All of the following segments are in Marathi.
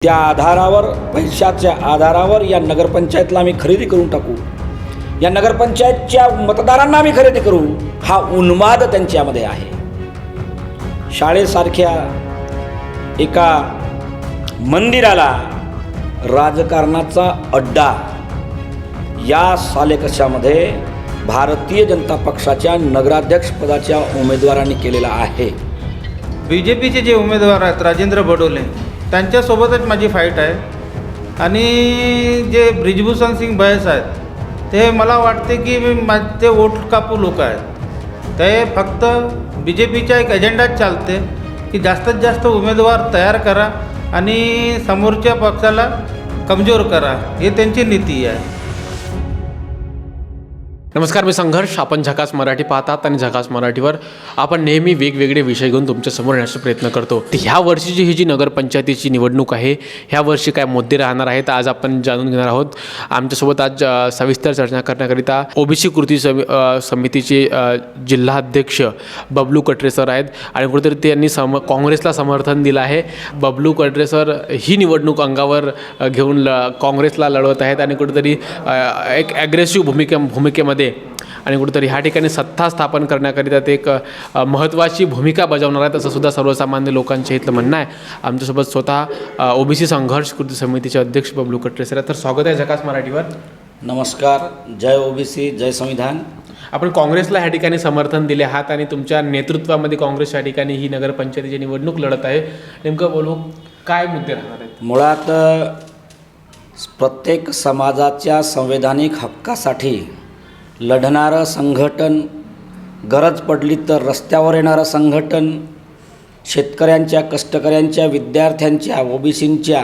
त्या आधारावर, पैशाच्या आधारावर या नगरपंचायतला आम्ही खरेदी करून टाकू, या नगरपंचायतच्या मतदारांना आम्ही खरेदी करू, हा उन्माद त्यांच्यामध्ये आहे. शाळेसारख्या एका मंदिराला राजकारणाचा अड्डा या सालेकशामध्ये भारतीय जनता पक्षाच्या नगराध्यक्षपदाच्या उमेदवारांनी केलेला आहे. BJPचे जे उमेदवार आहेत राजेंद्र बडोले त्यांच्यासोबतच माझी फाईट आहे. आणि जे ब्रिजभूषण सिंग बैस आहेत ते मला वाटते की ते वोट कापू लोक आहेत. ते फक्त BJPचा एक एजेंडाच चालते की जास्तीत जास्त उमेदवार तयार करा आणि समोरच्या पक्षाला कमजोर करा, हे त्यांची नीती आहे. नमस्कार, मी संघर्ष. आपण झकास मराठी पाहतात आणि झकास मराठीवर आपण नेहमी वेगवेगळे विषय घेऊन तुमच्यासमोर येण्याचा प्रयत्न करतो. तर ह्या वर्षीची ही जी नगरपंचायतीची निवडणूक आहे, ह्या वर्षी काय मुद्दे राहणार आहेत आज आपण जाणून घेणार आहोत. आमच्यासोबत आज सविस्तर चर्चा करण्याकरिता OBC कृती समितीचे जिल्हाध्यक्ष बबलू कटरे सर आहेत. आणि कुठेतरी त्यांनी काँग्रेसला समर्थन दिलं आहे. बबलू कटरे सर ही निवडणूक अंगावर घेऊन काँग्रेसला लढवत आहेत आणि कुठेतरी एक ॲग्रेसिव्ह भूमिकेमध्ये आणि कुठेतरी ह्या ठिकाणी सत्ता स्थापन करण्याकरिता ते एक महत्त्वाची भूमिका बजावणार आहेत, असं सुद्धा सर्वसामान्य लोकांच्या इथलं म्हणणं आहे. आमच्यासोबत स्वतः OBC संघर्ष कृती समितीचे अध्यक्ष बबलू कटरे सर. तर स्वागत आहे झकास मराठीवर. नमस्कार. जय OBC, जय संविधान. आपण काँग्रेसला ह्या ठिकाणी समर्थन दिले आहात आणि तुमच्या नेतृत्वामध्ये काँग्रेस या ठिकाणी ही नगरपंचायतीची निवडणूक लढत आहे. नेमकं बोलू, काय मुद्दे राहणार आहेत? मुळात प्रत्येक समाजाच्या संवैधानिक हक्कासाठी लढणारं संघटन, गरज पडली तर रस्त्यावर येणारं संघटन, शेतकऱ्यांच्या, कष्टकऱ्यांच्या, विद्यार्थ्यांच्या, OBCंच्या,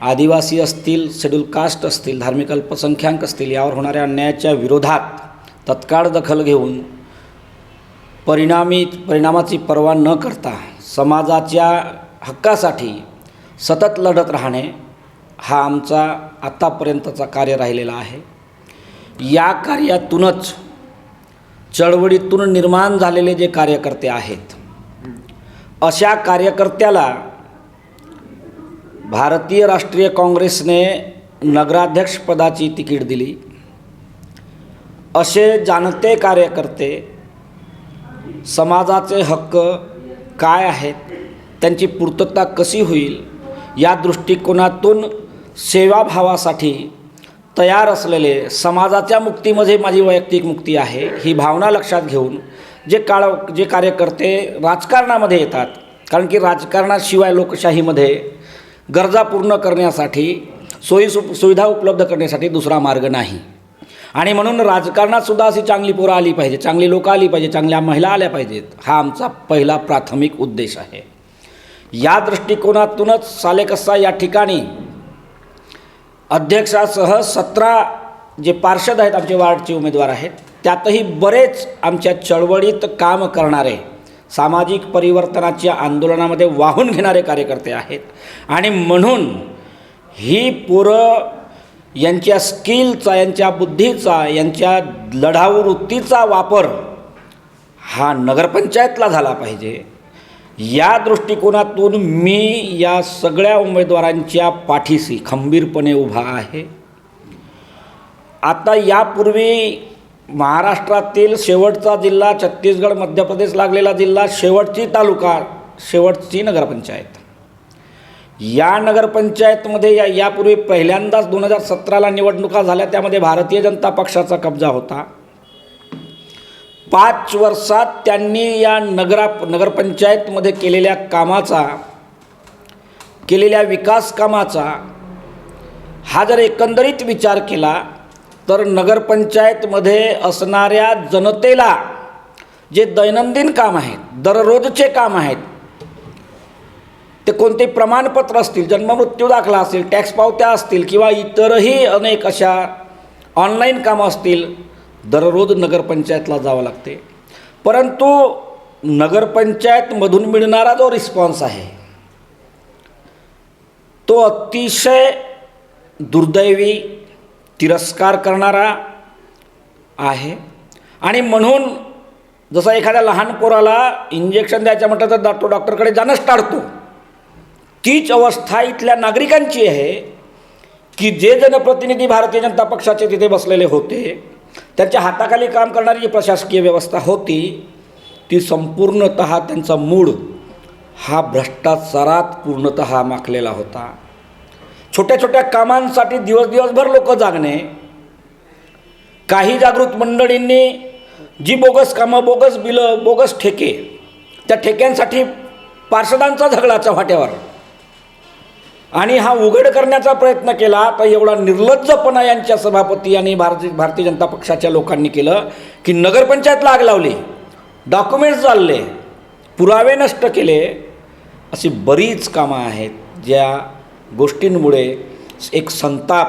आदिवासी असतील, शेड्यूल कास्ट असतील, धार्मिक अल्पसंख्याक असतील, यावर होणाऱ्या अन्यायाच्या विरोधात तत्काळ दखल घेऊन परिणामाची पर्वा न करता समाजाच्या हक्कासाठी सतत लढत राहणे हा आमचा आत्तापर्यंतचा कार्य राहिलेला आहे. या कार्यातूनच चळवळीतून निर्माण झालेले जे कार्यकर्ते आहेत, अशा कार्यकर्त्याला भारतीय राष्ट्रीय काँग्रेसने नगराध्यक्षपदाची तिकीट दिली. असे जाणते कार्यकर्ते समाजाचे हक्क काय आहेत, त्यांची पूर्तता कशी होईल या दृष्टिकोनातून सेवाभावासाठी तयार असलेले, समाजाच्या मुक्तीमध्ये माझी वैयक्तिक मुक्ती आहे ही भावना लक्षात घेऊन जे कार्यकर्ते राजकारणामध्ये येतात, कारण की राजकारणाशिवाय लोकशाहीमध्ये गरजा पूर्ण करण्यासाठी, सुविधा उपलब्ध करण्यासाठी दुसरा मार्ग नाही. आणि म्हणून राजकारणातसुद्धा अशी चांगली पोरं आली पाहिजे, चांगली लोकं आली पाहिजे, चांगल्या महिला आल्या पाहिजेत, हा आमचा पहिला प्राथमिक उद्देश आहे. या दृष्टिकोनातूनच सालेकसा या ठिकाणी अध्यक्षासह 17 जे पार्षद आहेत, आमचे वार्डचे उमेदवार आहेत, त्यातही बरेच आमच्या चळवळीत काम करणारे, सामाजिक परिवर्तनाच्या आंदोलनामध्ये वाहून घेणारे कार्यकर्ते आहेत. आणि म्हणून ही पोरं यांच्या स्किलचा, यांच्या बुद्धीचा, यांच्या लढाऊ वृत्तीचा वापर हा नगरपंचायतला झाला पाहिजे. या दृष्टिकोनातून मी या सगळ्या उमेदवारांच्या पाठीशी खंबीरपणे उभा आहे. आता यापूर्वी महाराष्ट्रातील शेवटचा जिल्हा, छत्तीसगड, मध्य प्रदेश लागलेला जिल्हा, शेवटची तालुका, शेवटची नगरपंचायत, या नगरपंचायतमध्ये यापूर्वी पहिल्यांदाच 2017ला निवडणुका झाल्या, त्यामध्ये भारतीय जनता पक्षाचा कब्जा होता. 5 वर्षात त्यांनी या नगरपंचायतमध्ये केलेल्या विकास कामाचा हा जर एकंदरीत विचार केला तर नगरपंचायतमध्ये असणाऱ्या जनतेला जे दैनंदिन काम आहेत, दररोजचे काम आहेत, ते कोणते प्रमाणपत्र असतील, जन्ममृत्यू दाखला असेल, टॅक्स पावत्या असतील किंवा इतरही अनेक अशा ऑनलाईन कामं असतील, दररोज नगरपंचायतला जावं लागते. परंतु नगरपंचायतमधून मिळणारा जो रिस्पॉन्स आहे तो अतिशय दुर्दैवी, तिरस्कार करणारा आहे. आणि म्हणून जसं एखाद्या लहान पोराला इंजेक्शन द्यायचं म्हटलं तर तो डॉक्टरकडे जाणंच टाळतो, तीच अवस्था इथल्या नागरिकांची आहे की जे जनप्रतिनिधी भारतीय जनता पक्षाचे तिथे बसलेले होते, त्यांच्या हाताखाली काम करणारी जी प्रशासकीय व्यवस्था होती ती संपूर्णतः त्यांचा मूळ हा भ्रष्टाचारात पूर्णतः माखलेला होता. छोट्या छोट्या कामांसाठी दिवसभर लोक जागणे, काही जागृत मंडळींनी जी बोगस कामं, बोगस बिलं, बोगस ठेके, त्या ठेक्यांसाठी पार्षदांचा झगडाच्या वाट्यावर, आणि हा उघड करण्याचा प्रयत्न केला तर एवढा निर्लज्जपणा यांच्या सभापती आणि भारतीय जनता पक्षाच्या लोकांनी केलं की नगरपंचायतला आग लावली, डॉक्युमेंट्स जाळले, पुरावे नष्ट केले. अशी बरीच कामं आहेत ज्या गोष्टींमुळे एक संताप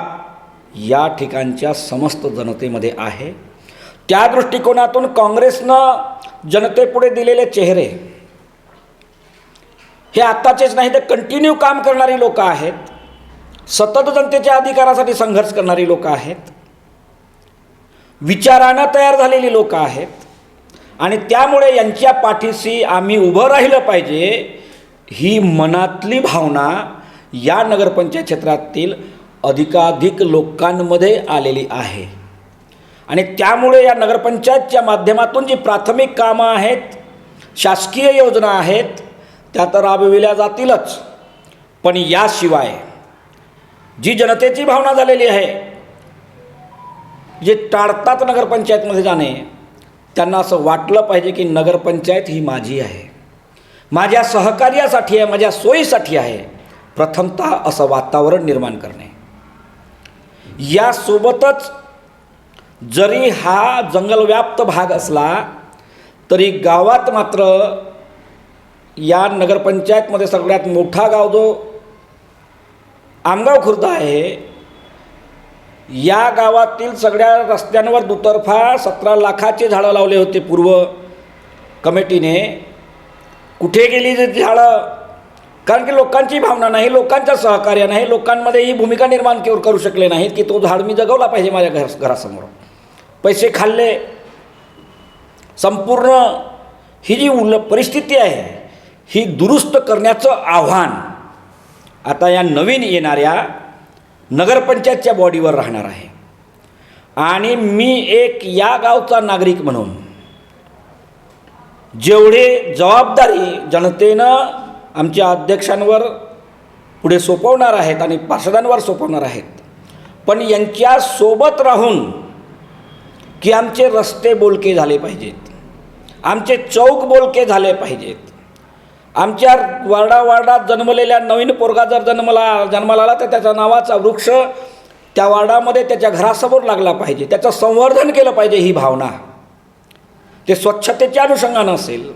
या ठिकाणच्या समस्त जनतेमध्ये आहे. त्या दृष्टिकोनातून काँग्रेसनं जनतेपुढे दिलेले चेहरे हे आत्ताचेच नाही तर कंटिन्यू काम करणारी लोक आहेत, सतत जनतेच्या अधिकारासाठी संघर्ष करणारी लोक आहेत, विचारानं तयार झालेली लोक आहेत, आणि त्यामुळे यांच्या पाठीशी आम्ही उभं राहिलं पाहिजे ही मनातली भावना या नगरपंचायत क्षेत्रातील अधिकाधिक लोकांमध्ये आलेली आहे. आणि त्यामुळे या नगरपंचायतच्या माध्यमातून जी प्राथमिक कामं आहेत, शासकीय योजना आहेत, त्या तर राबविल्या जातीलच, पण याशिवाय जी जनतेची भावना झालेली आहे, जे टाळतात नगरपंचायतमध्ये जाणे, त्यांना असं वाटलं पाहिजे की नगरपंचायत ही माझी आहे, माझ्या सहकार्यासाठी आहे, माझ्या सोयीसाठी आहे. प्रथमतः असं वातावरण निर्माण करणे. यासोबतच जरी हा जंगलव्याप्त भाग असला तरी गावात मात्र या नगरपंचायतमध्ये सगळ्यात मोठा गाव जो आमगाव खुर्द आहे, या गावातील सगळ्या रस्त्यांवर दुतर्फा 17 लाखाचे झाडं लावले होते पूर्व कमिटीने. कुठे गेली ती झाडं? कारण की लोकांची भावना नाही, लोकांचं सहकार्य नाही, लोकांमध्ये ही भूमिका निर्माण करू शकले नाहीत की तो झाड मी जगवला पाहिजे माझ्या घरासमोर. पैसे खाल्ले. संपूर्ण ही जी परिस्थिती आहे ही दुरुस्त करण्याचं आव्हान आता या नवीन येणाऱ्या नगरपंचायतच्या बॉडीवर राहणार आहे. आणि मी एक या गावचा नागरिक म्हणून जेवढे जबाबदारी जनतेनं आमच्या अध्यक्षांवर पुढे सोपवणार आहेत आणि पार्षदांवर सोपवणार आहेत, पण यांच्या सोबत राहून की आमचे रस्ते बोलके झाले पाहिजेत, आमचे चौक बोलके झाले पाहिजेत, आमच्या वार्डात जन्मलेल्या नवीन पोरगा जर जन्माला आला तर त्याच्या नावाचा वृक्ष त्या वार्डामध्ये त्याच्या घरासमोर लागला पाहिजे, त्याचं संवर्धन केलं पाहिजे. ही भावना ते स्वच्छतेच्या अनुषंगानं असेल,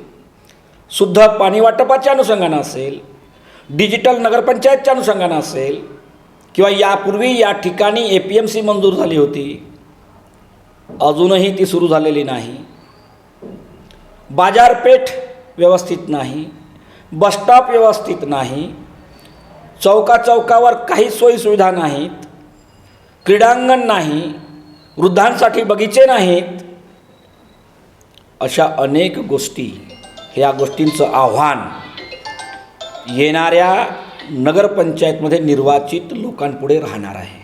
शुद्ध पाणी वाटपाच्या अनुषंगानं असेल, डिजिटल नगरपंचायतच्या अनुषंगानं असेल, किंवा यापूर्वी या ठिकाणी APMC मंजूर झाली होती, अजूनही ती सुरू झालेली नाही, बाजारपेठ व्यवस्थित नाही, बसस्टॉप व्यवस्थित नाही, चौकावर काही सोयीसुविधा नाहीत, क्रीडांगण नाही, वृद्धांसाठी बगीचे नाहीत, अशा अनेक गोष्टी, ह्या गोष्टींचं आव्हान येणाऱ्या नगरपंचायतमध्ये निर्वाचित लोकांपुढे राहणार आहे.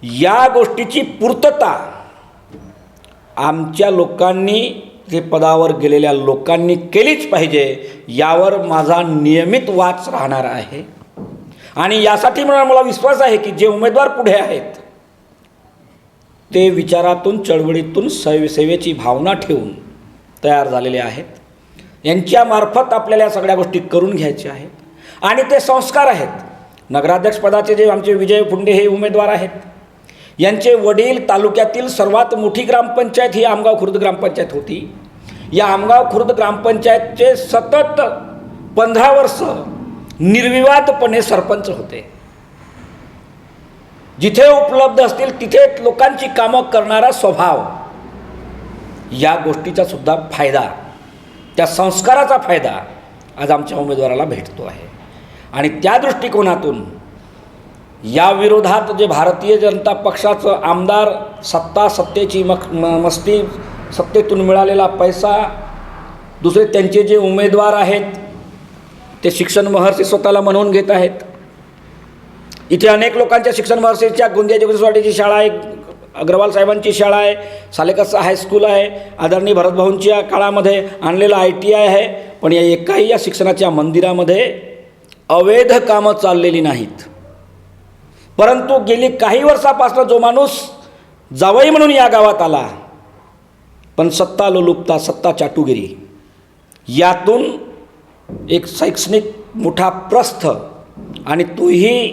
या गोष्टीची पूर्तता आमच्या लोकांनी, ते पदावर गेलेल्या लोकांनी केलीच पाहिजे, यावर माझा नियमित वाच राहणार आहे. आणि यासाठी मला विश्वास आहे की जे उमेदवार पुढे आहेत ते विचारातून, चळवळीतून, सेवेची भावना ठेवून तयार झालेले आहेत. यांच्यामार्फत आपल्याला या सगळ्या गोष्टी करून घ्यायच्या आहेत. आणि ते संस्कार आहेत. नगराध्यक्षपदाचे जे आमचे विजय फुंडे हे उमेदवार आहेत, यांचे वडील तालुक्यातील सर्वात मोठी ग्रामपंचायत ही आमगाव खुर्द ग्रामपंचायत होती. या आमगाव खुर्द ग्रामपंचायतचे सतत 15 वर्ष निर्विवादपणे सरपंच होते. जिथे उपलब्ध असतील तिथे लोकांची कामं करणारा स्वभाव, या गोष्टीचा सुद्धा फायदा, त्या संस्काराचा फायदा आज आमच्या उमेदवाराला भेटतो आहे. आणि त्या दृष्टिकोनातून या विरोधात जे भारतीय जनता पक्षाचं आमदार, सत्तेची मस्ती, सत्तेतून मिळालेला पैसा, दुसरे त्यांचे जे उमेदवार आहेत ते शिक्षण महर्षी स्वतःला म्हणून घेत आहेत. इथे अनेक लोकांच्या शिक्षण महर्षीच्या गोंदिया एज्युकेशन शाळा आहे, अग्रवाल साहेबांची शाळा आहे, सालेकसा हायस्कूल आहे, आदरणीय भरतभाऊंच्या काळामध्ये आणलेला ITI आहे. पण या एकाही या शिक्षणाच्या मंदिरामध्ये अवैध कामं चाललेली नाहीत. परंतु गेली काही वर्षापासून जो माणूस जावई म्हणून या गावात आला, पण सत्ता लोलुपता, सत्ता चाटुगिरी यातून एक शैक्षणिक मोठा प्रस्थ आणि तोही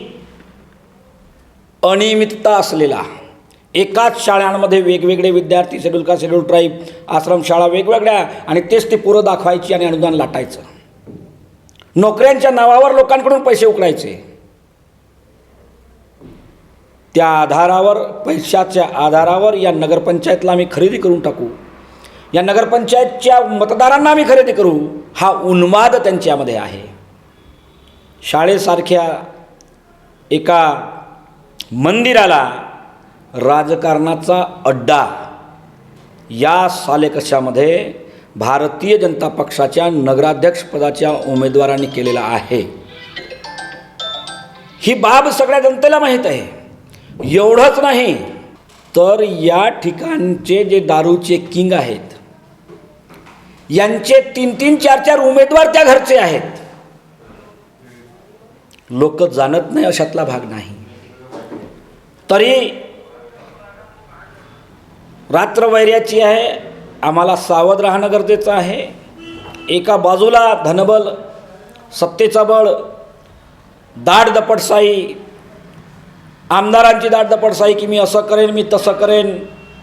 अनियमितता असलेला, एकाच शाळांमध्ये वेगवेगळे विद्यार्थी, शेड्यूल कास्ट, शेड्यूल ट्राईब, आश्रमशाळा वेगवेगळ्या, आणि तेच ती पुरं दाखवायची आणि अनुदान लाटायचं. नोकऱ्यांच्या नावावर लोकांकडून पैसे उकळायचे. त्या आधारावर, पैशाच्या आधारावर या नगरपंचायतला आम्ही खरेदी करून टाकू, या नगरपंचायतच्या मतदारांना आम्ही खरेदी करू, हा उन्माद त्यांच्यामध्ये आहे. शाळेसारख्या एका मंदिराला राजकारणाचा अड्डा या सालेकशामध्ये भारतीय जनता पक्षाच्या नगराध्यक्षपदाच्या उमेदवारांनी केलेला आहे. ही बाब सगळ्या जनतेला माहीत आहे. एवढंच नाही तर या ठिकाणचे जे दारूचे किंग आहेत, यांचे 3-3, 4-4 उमेदवार त्या घरचे आहेत. लोक जाणत नाही अशातला भाग नाही. तरी रात्र वैर्याची आहे, आम्हाला सावध राहणं गरजेचं आहे. एका बाजूला धनबल, सत्तेचा बळ, दाढ दपटसाई, आमदारांची दाढ दपटसाई की मी असं करेन, मी तसं करेन,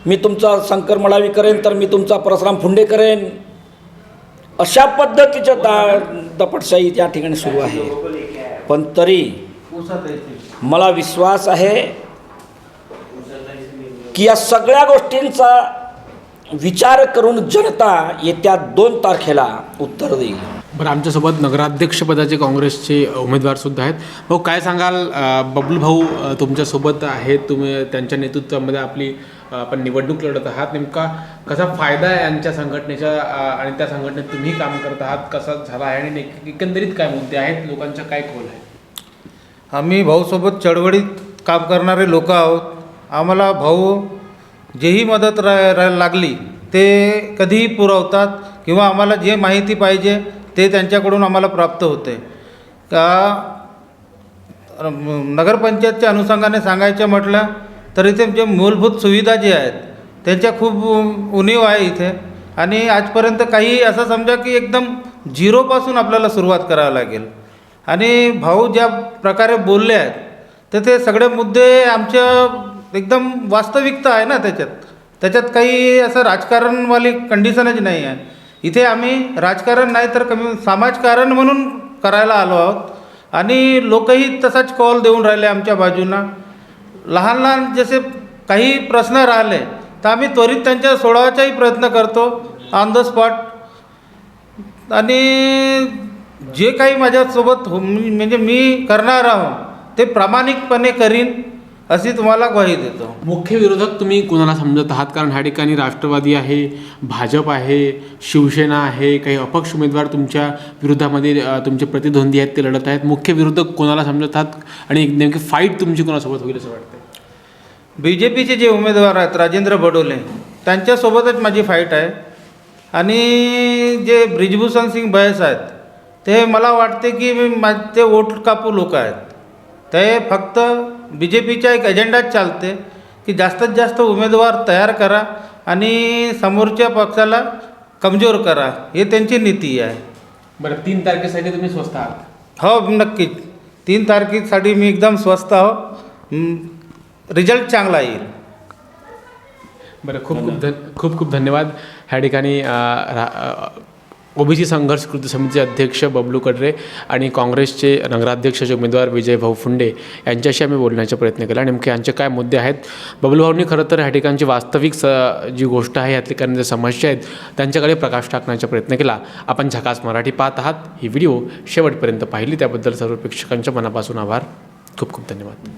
मी तुमचा शंकर मडावी करेन तर मी तुमचा परशुराम फुंडे करेन, अशा पद्धतीचं दपटसाई त्या ठिकाणी सुरू आहे. पण तरी मला विश्वास आहे की या सगळ्या गोष्टींचा विचार करून जनता येत्या 2 तारखेला उत्तर देईल. बरं, आमच्यासोबत नगराध्यक्षपदाचे काँग्रेसचे उमेदवारसुद्धा आहेत. भाऊ, काय सांगाल? बबलू भाऊ तुमच्यासोबत आहेत, तुम्ही त्यांच्या नेतृत्वामध्ये आपण निवडणूक लढत आहात. नेमका कसा फायदा आहे यांच्या संघटनेच्या आणि त्या संघटनेत तुम्ही काम करत आहात, कसा झाला आहे आणि एकंदरीत काय मुद्दे आहेत, लोकांचा काय कौल आहे? आम्ही भाऊसोबत चळवळीत काम करणारे लोक आहोत. आम्हाला भाऊ जेही मदत लागली ते कधीही पुरवतात किंवा आम्हाला जे माहिती पाहिजे ते त्यांच्याकडून आम्हाला प्राप्त होते. का नगरपंचायतच्या अनुषंगाने सांगायचं म्हटलं तर इथे जे मूलभूत सुविधा जे आहेत त्यांच्या खूप उणीव आहे इथे. आणि आजपर्यंत काही असं समजा की एकदम झिरोपासून आपल्याला सुरुवात करावी लागेल. आणि भाऊ ज्या प्रकारे बोलले आहेत तर ते सगळे मुद्दे आमच्या एकदम वास्तविकता आहे ना, त्याच्यात काही असं राजकारणवाली कंडिशनच नाही आहे. इथे आम्ही राजकारण नाही तर कमी समाजकारण म्हणून करायला आलो आहोत. आणि लोकही तसाच कॉल देऊन राहिले आमच्या बाजूनं. लहान लहान जसे काही प्रश्न राहिले तर आम्ही त्वरित त्यांच्या सोडवायचाही प्रयत्न करतो ऑन द स्पॉट. आणि जे काही माझ्यासोबत म्हणजे मी करणार आहोत ते प्रामाणिकपणे करीन अशी तुम्हाला ग्वाही देतो. मुख्य विरोधक तुम्ही कोणाला समजत आहात? कारण ह्या ठिकाणी राष्ट्रवादी आहे, भाजप आहे, शिवसेना आहे, काही अपक्ष उमेदवार तुमच्या विरोधामध्ये तुमचे प्रतिद्वंदी आहेत ते लढत आहेत. मुख्य विरोधक कोणाला समजत आहात आणि नेमकी फाईट तुमची कोणासोबत होईल असं वाटतं? BJPचे जे उमेदवार आहेत राजेंद्र बडोले त्यांच्यासोबतच माझी फाईट आहे. आणि जे ब्रिजभूषण सिंग बैस आहेत ते मला वाटते की ते वोट कापू लोक आहेत. ते फक्त BJPचा एक एजेंडाच चालते की जास्तीत जास्त उमेदवार तयार करा आणि समोरच्या पक्षाला कमजोर करा, हे त्यांची नीती आहे. बरं, 3 तारखेसाठी तुम्ही स्वस्त आहात? हो, नक्कीच 3 तारखेसाठी मी एकदम स्वस्त आहो. रिझल्ट चांगला येईल. बरं, खूप खूप धन्यवाद. ह्या ठिकाणी ओबीसी संघर्ष कृती समितीचे अध्यक्ष बबलू कडरे आणि काँग्रेसचे नगराध्यक्षाचे उमेदवार विजय भाऊ फुंडे यांच्याशी आम्ही बोलण्याचा प्रयत्न केला. नेमके यांचे काय मुद्दे आहेत? बबलू भाऊंनी खरं तर ह्या ठिकाणची वास्तविक जी गोष्ट आहे, यातली काही ज्या समस्या आहेत त्यांच्याकडे प्रकाश टाकण्याचा प्रयत्न केला. आपण झकास मराठी पाहत आहात. ही व्हिडिओ शेवटपर्यंत पाहिली त्याबद्दल सर्व प्रेक्षकांच्या मनापासून आभार. खूप खूप धन्यवाद.